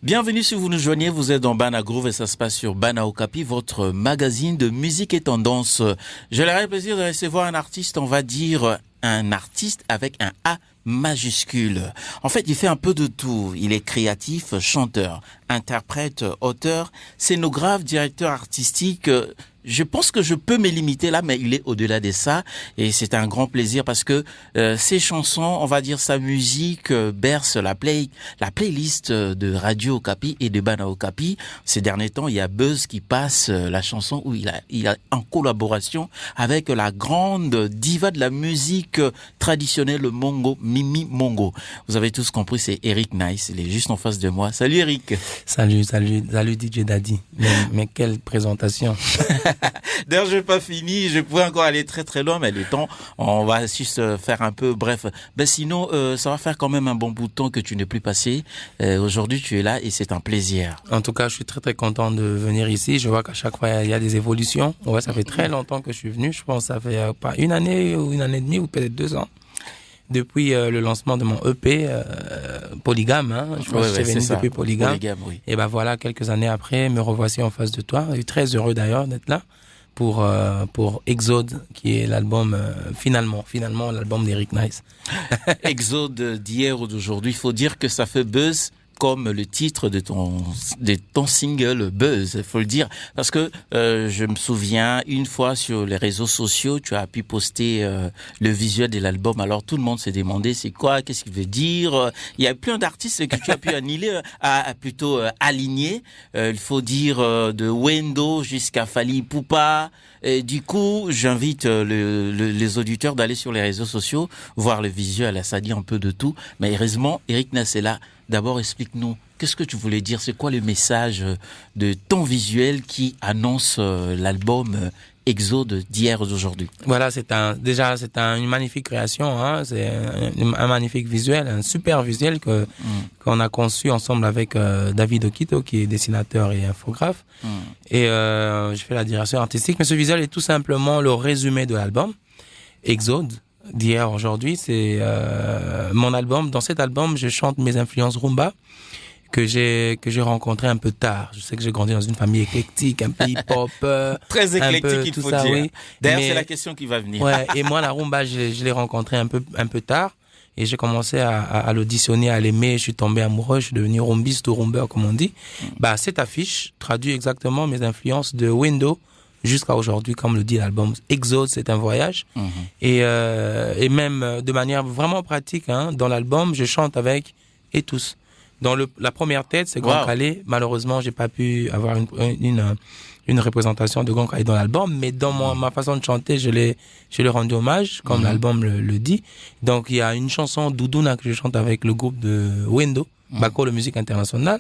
Bienvenue si vous nous joignez, vous êtes dans Bana Groove et ça se passe sur Bana Okapi, votre magazine de musique et tendance. J'ai le plaisir de recevoir un artiste, on va dire un artiste avec un A majuscule. En fait, il fait un peu de tout. Il est créatif, chanteur, interprète, auteur, scénographe, directeur artistique. Je pense que je peux me limiter là, mais il est au-delà de ça. Et c'est un grand plaisir parce que ses chansons, on va dire sa musique, berce la playlist de Radio Okapi et de Bana Okapi. Ces derniers temps, il y a Buzz qui passe la chanson où il a en collaboration avec la grande diva de la musique traditionnelle Mongo, Mimi Mongo. Vous avez tous compris, c'est Eric Nice. Il est juste en face de moi. Salut Eric. Salut DJ Daddy. Mais quelle présentation. D'ailleurs, je n'ai pas fini, je pourrais encore aller très très loin, mais le temps, on va juste faire un peu bref. Ben sinon, ça va faire quand même un bon bout de temps que tu n'es plus passé. Aujourd'hui, tu es là et c'est un plaisir. En tout cas, je suis très très content de venir ici. Je vois qu'à chaque fois, il y a des évolutions. Ouais, ça fait très longtemps que je suis venu. Je pense que ça fait pas une année ou une année et demie ou peut-être 2 ans. Depuis le lancement de mon EP Polygame, hein, je pense que c'est venu depuis Polygame. Oui. Et ben voilà, quelques années après, me revoici en face de toi. Je suis très heureux d'ailleurs d'être là pour Exode, qui est l'album finalement l'album d'Eric Nice. Exode d'hier ou d'aujourd'hui, il faut dire que ça fait buzz comme le titre de ton single Buzz, faut le dire, parce que je me souviens une fois sur les réseaux sociaux, tu as pu poster le visuel de l'album. Alors tout le monde s'est demandé c'est quoi, qu'est-ce qu'il veut dire. Il y a plein d'artistes que tu as pu aligner. Il faut dire de Wendo jusqu'à Fally Ipupa. Et du coup, j'invite les auditeurs d'aller sur les réseaux sociaux voir le visuel. Ça dit un peu de tout, mais heureusement, Eric Nassela. D'abord, explique-nous, qu'est-ce que tu voulais dire? C'est quoi le message de ton visuel qui annonce l'album Exode d'hier ou d'aujourd'hui? Voilà, c'est une magnifique création, hein. C'est un magnifique visuel, un super visuel qu'on a conçu ensemble avec David Okito, qui est dessinateur et infographe. Et je fais la direction artistique. Mais ce visuel est tout simplement le résumé de l'album Exode d'hier aujourd'hui. C'est mon album. Dans cet album, je chante mes influences rumba que j'ai rencontré un peu tard. Je sais que j'ai grandi dans une famille éclectique, un peu hip-hop, très éclectique, il faut dire. Oui. D'ailleurs, c'est la question qui va venir. Ouais, et moi la rumba, je l'ai rencontré un peu tard et j'ai commencé à l'auditionner, à l'aimer, je suis tombé amoureux, je suis devenu rumbiste ou rumber comme on dit. Bah cette affiche traduit exactement mes influences de Wendo jusqu'à aujourd'hui, comme le dit l'album Exode, c'est un voyage. Et même de manière vraiment pratique, hein, dans l'album, je chante avec et tous. Dans la première tête, c'est Grand Calais. Malheureusement, j'ai pas pu avoir une représentation de Grand Calais dans l'album, mais dans ma façon de chanter, je l'ai rendu hommage, comme l'album le dit. Donc, il y a une chanson Doudouna que je chante avec le groupe de Wendo, Bako, le musique internationale.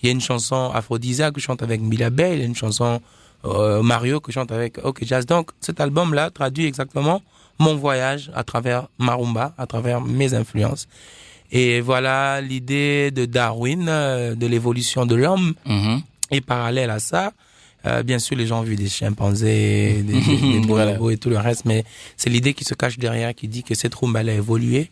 Il y a une chanson Aphrodisia que je chante avec Mila Bey. Il y a une chanson Mario que je chante avec OK Jazz. Donc, cet album-là traduit exactement mon voyage à travers ma rumba, à travers mes influences. Et voilà l'idée de Darwin, de l'évolution de l'homme. Et parallèle à ça, bien sûr, les gens ont vu des chimpanzés, des bonobos et tout le reste, mais c'est l'idée qui se cache derrière, qui dit que cette rumba elle a évolué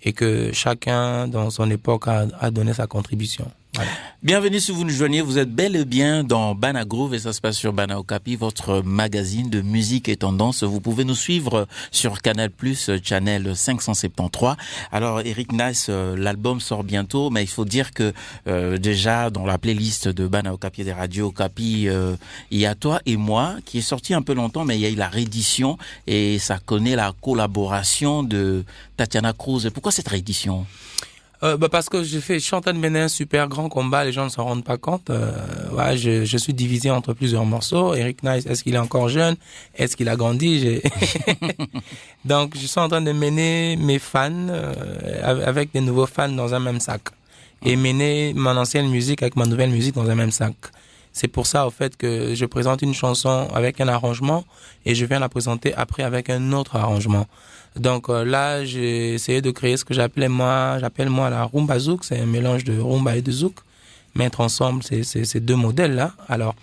et que chacun, dans son époque, a donné sa contribution. Voilà. Bienvenue si vous nous joignez, vous êtes bel et bien dans Bana Groove et ça se passe sur Bana Okapi, votre magazine de musique et tendance. Vous pouvez nous suivre sur Canal+, channel 573. Alors Eric Nice, l'album sort bientôt, mais il faut dire que déjà dans la playlist de Bana Okapi et des radios Okapi, il y a Toi et moi qui est sorti un peu longtemps, mais il y a eu la réédition et ça connaît la collaboration de Tatiana Cruz. Pourquoi cette réédition? Parce que je suis en train de mener un super grand combat, les gens ne s'en rendent pas compte. Ouais, je suis divisé entre plusieurs morceaux. Eric Nice, est-ce qu'il est encore jeune? Est-ce qu'il a grandi? Donc, je suis en train de mener mes fans avec des nouveaux fans dans un même sac. Et mener mon ancienne musique avec ma nouvelle musique dans un même sac. C'est pour ça, au fait, que je présente une chanson avec un arrangement et je viens la présenter après avec un autre arrangement. Donc là, j'ai essayé de créer ce que j'appelle moi la rumba zouk. C'est un mélange de rumba et de zouk. Mettre ensemble ces deux modèles-là. Alors,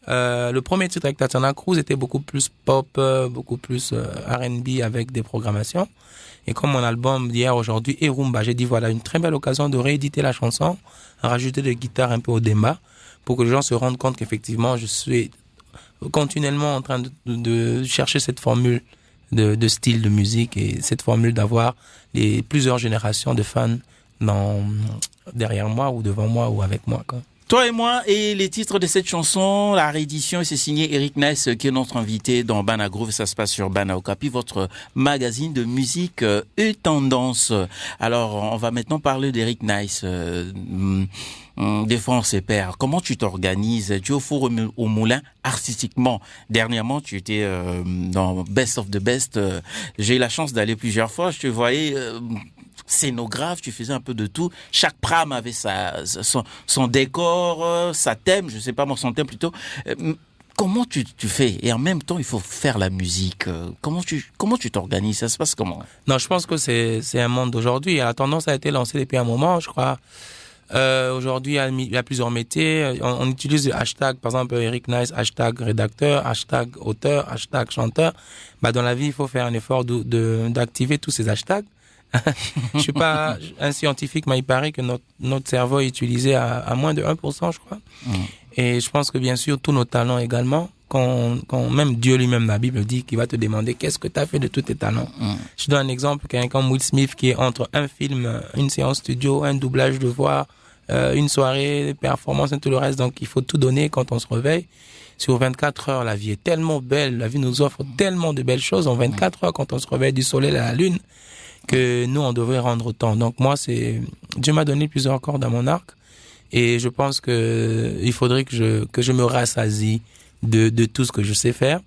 Le premier titre avec Tatiana Cruz était beaucoup plus pop, beaucoup plus R&B avec des programmations. Et comme mon album d'hier, aujourd'hui est rumba, j'ai dit voilà, une très belle occasion de rééditer la chanson, rajouter des guitares un peu au débat, pour que les gens se rendent compte qu'effectivement, je suis continuellement en train de chercher cette formule de style de musique et cette formule d'avoir plusieurs générations de fans derrière moi ou devant moi ou avec moi, quoi. Toi et moi, et les titres de cette chanson, la réédition, c'est signé Eric Nice, qui est notre invité dans Bana Groove. Ça se passe sur Bana Okapi, votre magazine de musique et tendance. Alors, on va maintenant parler d'Eric Nice. Des fois, on se perd. Comment tu t'organises? Tu es au four au moulin artistiquement. Dernièrement, tu étais dans Best of the Best. J'ai eu la chance d'aller plusieurs fois. Je te voyais scénographe, tu faisais un peu de tout. Chaque pram avait son décor, sa thème, je sais pas moi, son thème plutôt. Comment tu fais? Et en même temps, il faut faire la musique. Comment tu t'organises? Ça se passe comment? Non, je pense que c'est un monde d'aujourd'hui. La tendance a été lancée depuis un moment, je crois. Aujourd'hui, il y a plusieurs métiers. On utilise le hashtag, par exemple, Eric Nice, hashtag rédacteur, hashtag auteur, hashtag chanteur. Dans la vie, il faut faire un effort d'activer tous ces hashtags. Je suis pas un scientifique, mais il paraît que notre cerveau est utilisé à moins de 1%, je crois. Et je pense que bien sûr, tous nos talents également, quand même Dieu lui-même, la Bible dit qu'il va te demander qu'est-ce que tu as fait de tous tes talents. Je donne un exemple, quelqu'un comme Will Smith qui est entre un film, une séance studio, un doublage de voix, une soirée, performance et tout le reste. Donc il faut tout donner quand on se réveille. Sur 24 heures, la vie est tellement belle, la vie nous offre tellement de belles choses. En 24 heures, quand on se réveille du soleil à la lune, que nous, on devrait rendre autant. Donc moi, Dieu m'a donné plusieurs cordes à mon arc et je pense que il faudrait que je me rassasie de tout ce que je sais faire.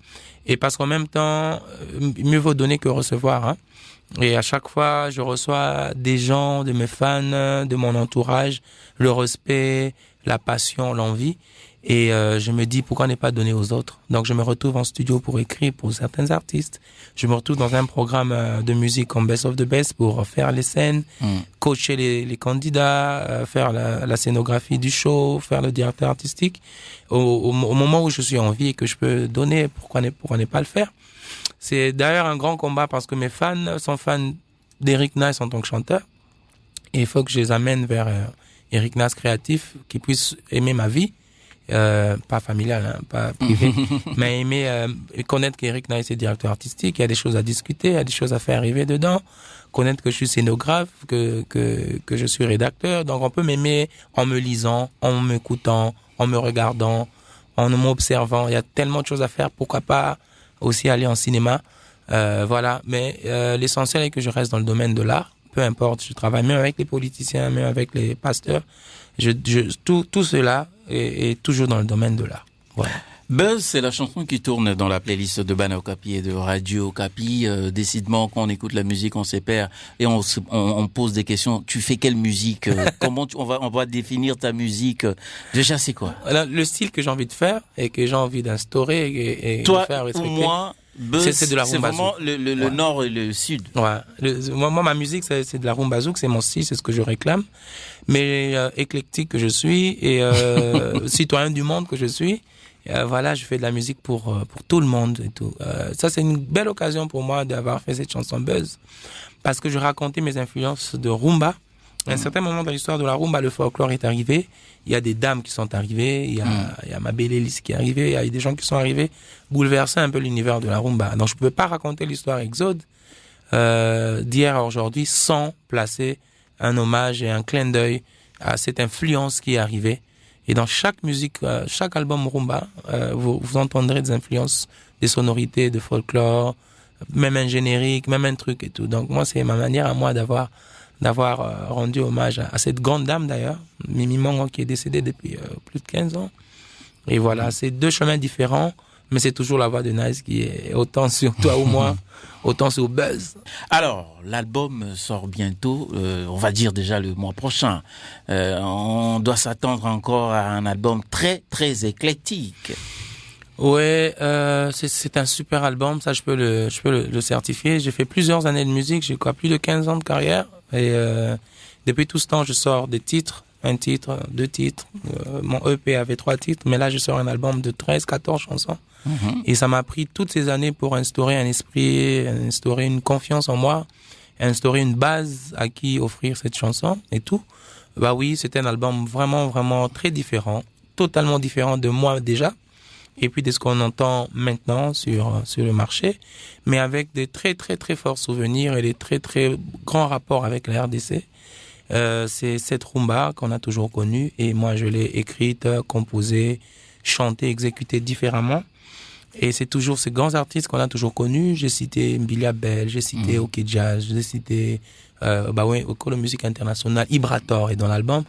Et parce qu'en même temps, mieux vaut donner que recevoir, hein. Et à chaque fois, je reçois des gens, de mes fans, de mon entourage, le respect, la passion, l'envie. Et je me dis, pourquoi ne pas donner aux autres? Donc, je me retrouve en studio pour écrire pour certains artistes. Je me retrouve dans un programme de musique comme Best of the Best pour faire les scènes, coacher les candidats, faire la scénographie du show, faire le directeur artistique. Au moment où je suis en vie et que je peux donner, pourquoi ne pas le faire? C'est d'ailleurs un grand combat parce que mes fans sont fans d'Eric Nice en tant que chanteur. Et il faut que je les amène vers Eric Nice créatif, qui puisse aimer ma vie. Pas familial, hein, pas privé, mais aimer connaître qu'Eric Nice est directeur artistique, il y a des choses à discuter, il y a des choses à faire arriver dedans, connaître que je suis scénographe, que je suis rédacteur. Donc on peut m'aimer en me lisant, en m'écoutant, en me regardant, en m'observant. Il y a tellement de choses à faire, pourquoi pas aussi aller en cinéma, voilà. Mais l'essentiel est que je reste dans le domaine de l'art. Peu importe, je travaille même avec les politiciens, même avec les pasteurs. Tout cela est toujours dans le domaine de l'art. Voilà. Buzz, c'est la chanson qui tourne dans la playlist de Bana Okapi et de Radio Okapi. Décidément, quand on écoute la musique, on se perd et on pose des questions. Tu fais quelle musique? Comment on va définir ta musique? Déjà, c'est quoi? Alors, le style que j'ai envie de faire et que j'ai envie d'instaurer et toi de faire respecter. Moi, Buzz, c'est de la rumba vraiment le nord et le sud. Ouais. Moi, ma musique, c'est de la rumba zouk, c'est mon style, c'est ce que je réclame. Mais éclectique que je suis et citoyen du monde que je suis, voilà, je fais de la musique pour tout le monde et tout. Ça, c'est une belle occasion pour moi d'avoir fait cette chanson Buzz, parce que je racontais mes influences de rumba. À un certain moment dans l'histoire de la rumba, le folklore est arrivé. Il y a des dames qui sont arrivées, il y a Mabel Ellis qui est arrivée, il y a des gens qui sont arrivés bouleverser un peu l'univers de la rumba. Donc je ne pouvais pas raconter l'histoire Exode d'hier à aujourd'hui sans placer un hommage et un clin d'œil à cette influence qui est arrivée. Et dans chaque musique, chaque album rumba, vous entendrez des influences, des sonorités de folklore, même un générique, même un truc et tout. Donc moi, c'est ma manière à moi d'avoir rendu hommage à cette grande dame d'ailleurs, Mimi Mongo, qui est décédée depuis plus de 15 ans. Et voilà, c'est deux chemins différents, mais c'est toujours la voix de Nice qui est autant sur toi ou moi, autant sur Buzz. Alors, l'album sort bientôt, on va dire déjà le mois prochain. On doit s'attendre encore à un album très, très éclectique. Ouais, c'est un super album, ça je peux le certifier. J'ai fait plusieurs années de musique, j'ai plus de 15 ans de carrière et depuis tout ce temps je sors des titres un titre, 2 titres. Mon EP avait 3 titres, mais là, je sors un album de 13, 14 chansons. Et ça m'a pris toutes ces années pour instaurer un esprit, instaurer une confiance en moi, instaurer une base à qui offrir cette chanson et tout. Bah oui, c'était un album vraiment, vraiment très différent, totalement différent de moi déjà, et puis de ce qu'on entend maintenant sur le marché, mais avec des très, très, très forts souvenirs et des très, très grands rapports avec la RDC. C'est cette rumba qu'on a toujours connue, et moi je l'ai écrite, composée, chantée, exécutée différemment. Et c'est toujours ces grands artistes qu'on a toujours connus. J'ai cité Mbili Abel, j'ai cité OK Jazz, j'ai cité Okolo Musique Internationale, Ibrator est dans l'album.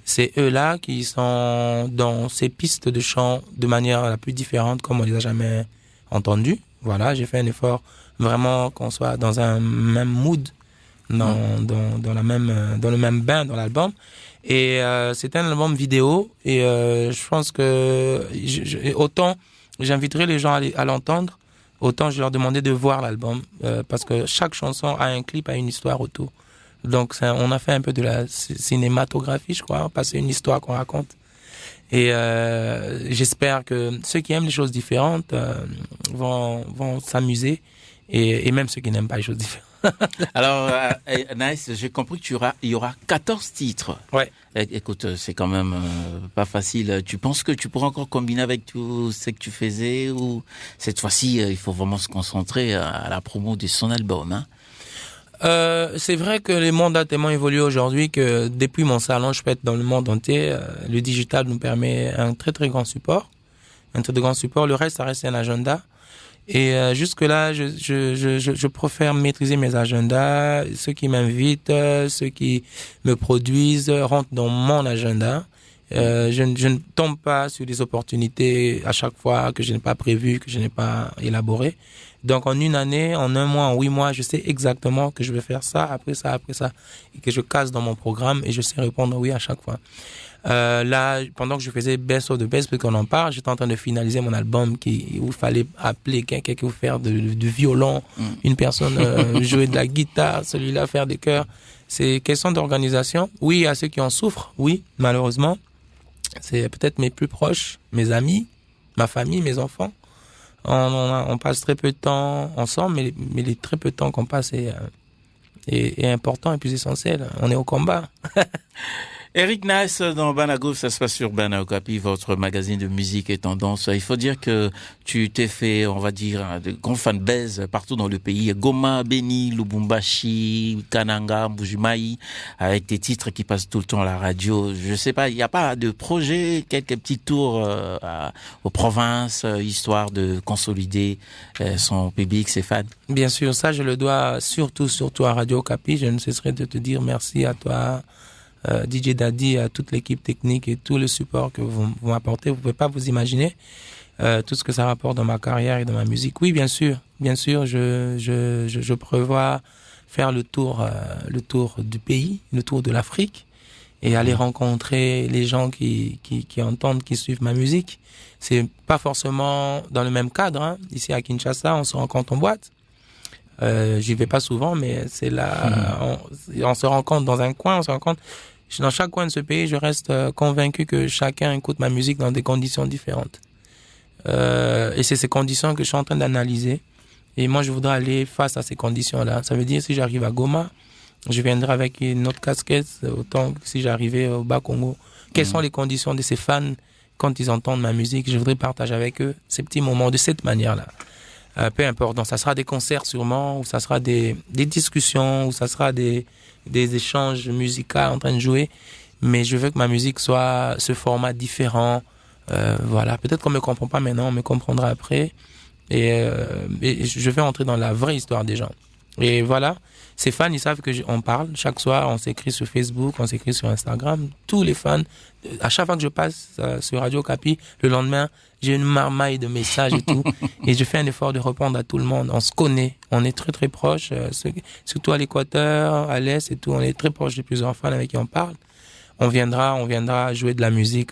C'est eux-là qui sont dans ces pistes de chant de manière la plus différente comme on les a jamais entendus. Voilà, j'ai fait un effort vraiment qu'on soit dans un même mood, dans le même bain dans l'album. Et c'est un album vidéo, et je pense que autant j'inviterai les gens à l'entendre, autant je leur demandais de voir l'album, parce que chaque chanson a un clip, a une histoire autour. Donc on a fait un peu de la cinématographie, je crois, passer une histoire qu'on raconte. Et j'espère que ceux qui aiment les choses différentes vont s'amuser, et même ceux qui n'aiment pas les choses différentes. Alors, Nice, j'ai compris qu'il y aura 14 titres. Ouais. Écoute, c'est quand même pas facile. Tu penses que tu pourras encore combiner avec tout ce que tu faisais, ou cette fois-ci, il faut vraiment se concentrer à la promo de son album, hein? C'est vrai que le monde a tellement évolué aujourd'hui que depuis mon salon, je peux être dans le monde entier. Le digital nous permet un très très grand support. Le reste, ça reste un agenda. Et jusque-là, je préfère maîtriser mes agendas. Ceux qui m'invitent, ceux qui me produisent rentrent dans mon agenda. Je ne tombe pas sur des opportunités à chaque fois que je n'ai pas prévues, que je n'ai pas élaborées. Donc en une année, en un mois, en 8 mois, je sais exactement que je vais faire ça, après ça, et que je casse dans mon programme, et je sais répondre oui à chaque fois. Là, pendant que je faisais Best of the Best, parce qu'on en parle, j'étais en train de finaliser mon album où il fallait appeler quelqu'un qui veut faire du violon, une personne jouer de la guitare, celui-là faire des chœurs. C'est question d'organisation. Oui, à ceux qui en souffrent, oui, malheureusement. C'est peut-être mes plus proches, mes amis, ma famille, mes enfants. On passe très peu de temps ensemble, mais les très peu de temps qu'on passe est important et plus essentiel. On est au combat. Eric Nice dans Banagouv, ça se passe sur Bana Okapi, votre magazine de musique et tendance. Il faut dire que tu t'es fait, on va dire, de grands fanbase partout dans le pays. Goma, Beni, Lubumbashi, Kananga, Mbujimaï, avec des titres qui passent tout le temps à la radio. Je sais pas, il n'y a pas de projet, quelques petits tours aux provinces, histoire de consolider son public, ses fans? Bien sûr, ça je le dois surtout à Radio Okapi. Je ne cesserai de te dire merci à toi, DJ Daddy, à toute l'équipe technique et tout le support que vous m'apportez. Vous pouvez pas vous imaginer tout ce que ça rapporte dans ma carrière et dans ma musique. Oui, bien sûr, je prévois faire le tour du pays, le tour de l'Afrique, et aller rencontrer les gens qui entendent, qui suivent ma musique. C'est pas forcément dans le même cadre, hein. Ici à Kinshasa, on se rencontre en boîte. J'y vais pas souvent, mais c'est là, on se rencontre dans un coin, dans chaque coin de ce pays. Je reste convaincu que chacun écoute ma musique dans des conditions différentes. Et c'est ces conditions que je suis en train d'analyser. Et moi, je voudrais aller face à ces conditions-là. Ça veut dire, si j'arrive à Goma, je viendrai avec une autre casquette, autant que si j'arrivais au Bas-Congo. Quelles sont les conditions de ces fans quand ils entendent ma musique? Je voudrais partager avec eux ces petits moments de cette manière-là. Peu importe, donc ça sera des concerts sûrement, ou ça sera des discussions, ou ça sera des échanges musicaux en train de jouer, mais je veux que ma musique soit ce format différent. Voilà, peut-être qu'on me comprend pas maintenant, on me comprendra après, et je vais entrer dans la vraie histoire des gens. Et voilà, ces fans, ils savent que on parle chaque soir, on s'écrit sur Facebook, on s'écrit sur Instagram. Tous les fans, à chaque fois que je passe sur Radio Okapi, le lendemain, j'ai une marmaille de messages et tout, et je fais un effort de répondre à tout le monde. On se connaît, on est très très proches, surtout à l'Équateur, à l'Est et tout, on est très proches de plusieurs fans avec qui on parle. On viendra jouer de la musique,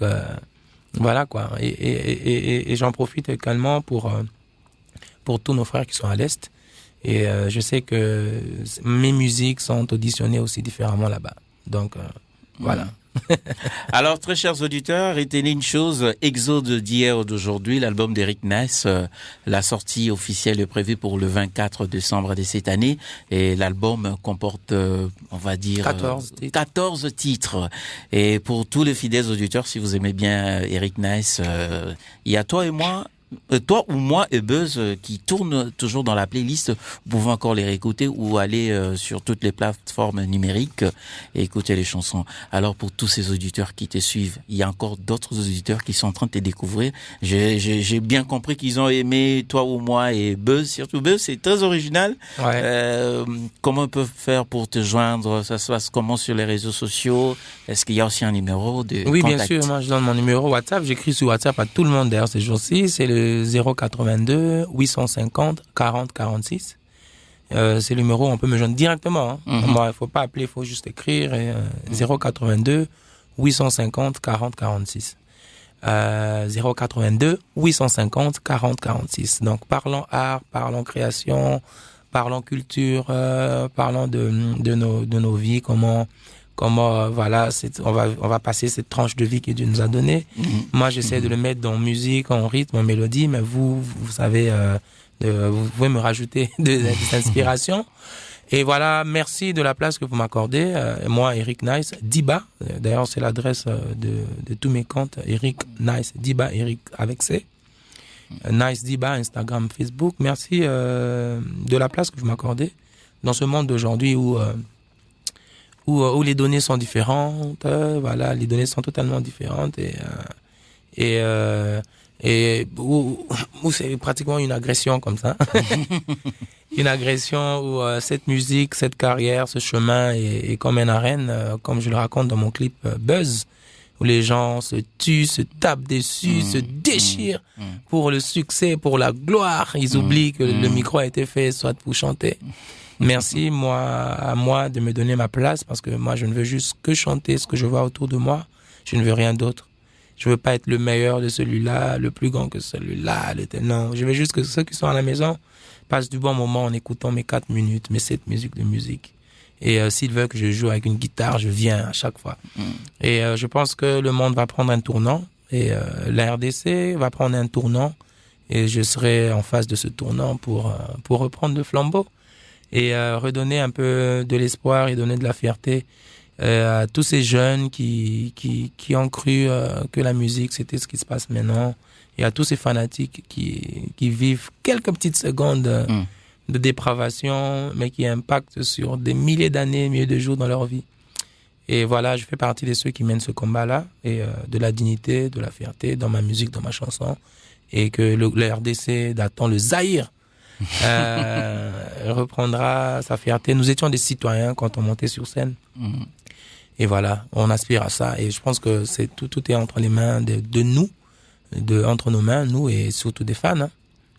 voilà quoi. Et j'en profite également pour tous nos frères qui sont à l'Est. Et je sais que mes musiques sont auditionnées aussi différemment là-bas. Donc, voilà. Alors, très chers auditeurs, retenez une chose, Exode d'hier ou d'aujourd'hui, l'album d'Eric Ness, la sortie officielle est prévue pour le 24 décembre de cette année, et l'album comporte, on va dire, 14 titres. Et pour tous les fidèles auditeurs, si vous aimez bien Eric Ness, il y a toi ou moi et Buzz qui tournent toujours dans la playlist. Vous pouvez encore les réécouter ou aller sur toutes les plateformes numériques et écouter les chansons. Alors pour tous ces auditeurs qui te suivent, il y a encore d'autres auditeurs qui sont en train de te découvrir. J'ai bien compris qu'ils ont aimé toi ou moi et Buzz. Surtout Buzz, c'est très original. Ouais. Comment ils peuvent faire pour te joindre? Ça se passe comment sur les réseaux sociaux? Est-ce qu'il y a aussi un numéro de Oui, contact? bien sûr. Moi, je donne mon numéro WhatsApp. J'écris sur WhatsApp à tout le monde d'ailleurs ces jours-ci. C'est le 082 850 40 46. C'est le numéro, on peut me joindre directement. Hein. Moi, il faut pas appeler, il faut juste écrire. 082 850 40 46. 082 850 40 46. Donc, parlons art, parlons création, parlons culture, parlons de nos vies, comment voilà, on va passer cette tranche de vie que Dieu nous a donnée. Moi, j'essaie de le mettre dans musique, en rythme, en mélodie, mais vous savez, vous pouvez me rajouter des inspirations. Et voilà, merci de la place que vous m'accordez. Moi, Eric Nice, Diba. D'ailleurs, c'est l'adresse de tous mes comptes. Eric Nice, Diba, Eric avec C. Nice Diba, Instagram, Facebook. Merci de la place que vous m'accordez dans ce monde d'aujourd'hui où les données sont différentes. Voilà, les données sont totalement différentes et où c'est pratiquement une agression comme ça. Une agression où cette musique, cette carrière, ce chemin est comme une arène, comme je le raconte dans mon clip Buzz, où les gens se tuent, se tapent dessus, se déchirent pour le succès, pour la gloire. Ils oublient que le micro a été fait soit pour chanter. Merci à moi de me donner ma place, parce que moi je ne veux juste que chanter ce que je vois autour de moi. Je ne veux rien d'autre. Je veux pas être le meilleur de celui-là, le plus grand que celui-là. Non, je veux juste que ceux qui sont à la maison passent du bon moment en écoutant mes 4 minutes, mes 7 musiques de musique. Et s'ils veulent que je joue avec une guitare, je viens à chaque fois. Et je pense que le monde va prendre un tournant, et la RDC va prendre un tournant, et je serai en face de ce tournant pour reprendre le flambeau et redonner un peu de l'espoir et donner de la fierté à tous ces jeunes qui ont cru que la musique c'était ce qui se passe maintenant, et à tous ces fanatiques qui vivent quelques petites secondes de dépravation, mais qui impactent sur des milliers d'années, milliers de jours dans leur vie. Et voilà, je fais partie de ceux qui mènent ce combat-là, et de la dignité, de la fierté dans ma musique, dans ma chanson, et que le RDC datant le Zaïre reprendra sa fierté. Nous étions des citoyens quand on montait sur scène. Et voilà, on aspire à ça. Et je pense que tout est entre les mains de nous, entre nos mains, nous, et surtout des fans. Hein.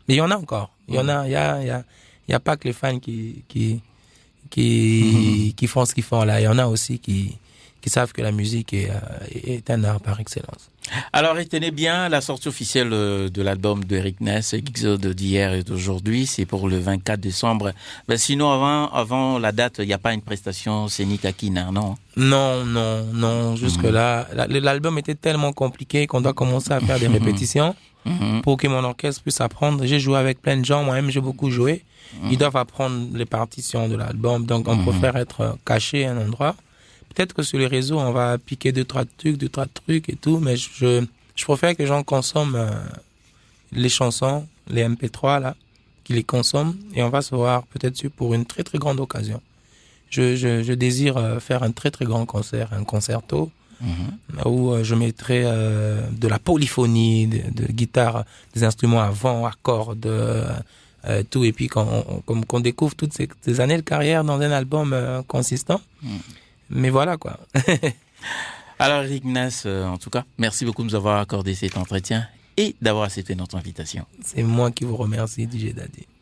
Mais il y en a encore. Il y a pas que les fans qui font ce qu'ils font là. Il y en a aussi qui savent que la musique est un art par excellence. Alors, retenez bien la sortie officielle de l'album d'Eric Ness, Exode d'hier et d'aujourd'hui. C'est pour le 24 décembre. Ben, sinon, avant la date, il n'y a pas une prestation scénique à Kina, non? Non. Jusque-là, l'album était tellement compliqué qu'on doit commencer à faire des répétitions pour que mon orchestre puisse apprendre. J'ai joué avec plein de gens. Moi-même, j'ai beaucoup joué. Ils doivent apprendre les partitions de l'album. Donc, on préfère être caché à un endroit. Peut-être que sur les réseaux, on va piquer 2-3 trucs et tout, mais je préfère que les gens consomment les chansons, les MP3 là, qu'ils les consomment, et on va se voir peut-être pour une très très grande occasion. Je désire faire un très très grand concert, un concerto, où je mettrai de la polyphonie, de guitare, des instruments à vent, à cordes, tout, et puis qu'on découvre toutes ces années de carrière dans un album consistant. Mais voilà quoi. Alors Eric Ness, en tout cas, merci beaucoup de nous avoir accordé cet entretien et d'avoir accepté notre invitation. C'est moi qui vous remercie, DJ Daddy.